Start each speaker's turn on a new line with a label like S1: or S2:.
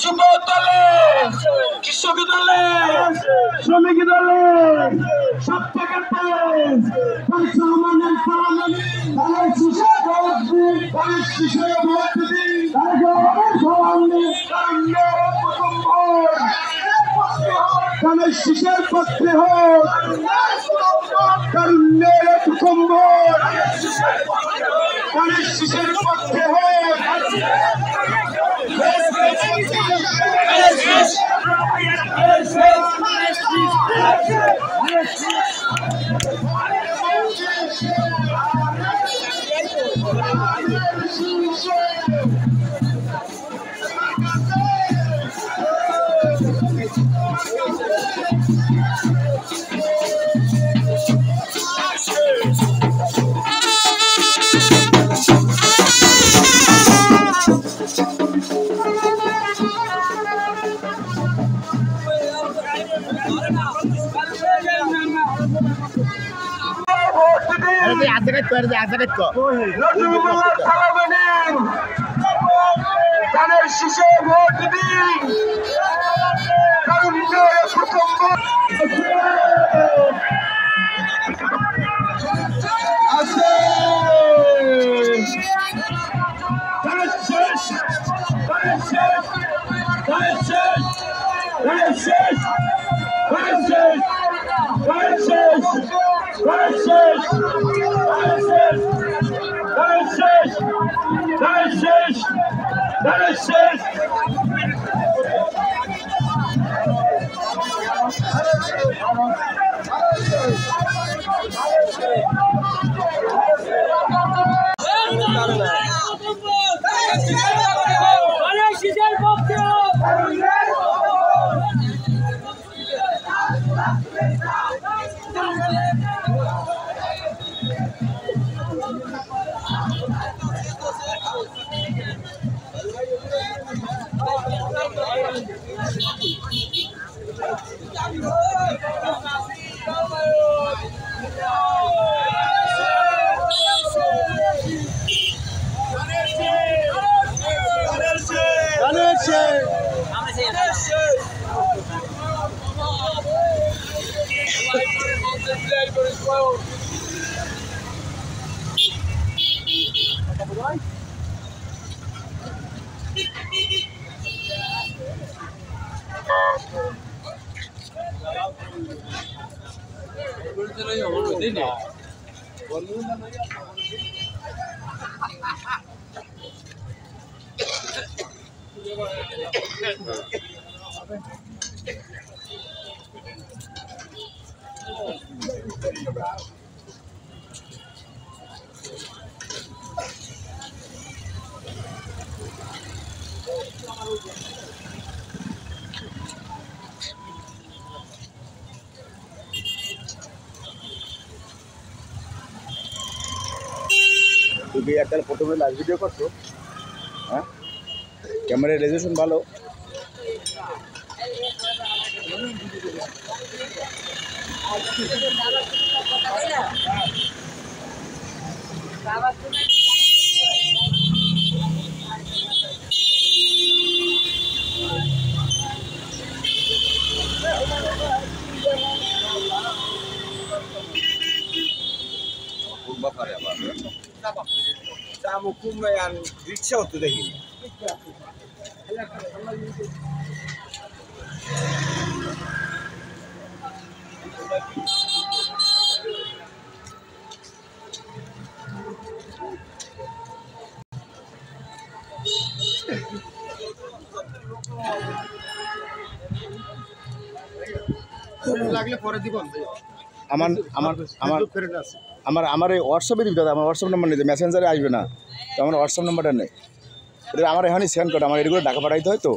S1: যুব দলে, কৃষক দলে, শ্রমিক দলে, সব থেকে শিশের পক্ষে হোক কারণের কুকুম্বর, শিশের পক্ষে হোক ধানের শীষে ভোট দিন কারণ প্রথম আছে
S2: তুমি একটা প্রথমে লাইভ ভিডিও করছো, হ্যাঁ ক্যামেরার রেজুলেশন ভালো। রিক্সা হতো দেখি লাগলে পরে দিব। আমার আমার আমার আমার আমার এই হোয়াটসঅ্যাপে দিবি দাদা, আমার হোয়াটসঅ্যাপ নাম্বার নেই, মেসেঞ্জারে আসবে না তো, আমার হোয়াটসঅ্যাপ নাম্বারটা নেই। এটা আমার এখানেই সেন্ড করে, আমার এগুলো ঢাকা পাঠাইতে হয় তো।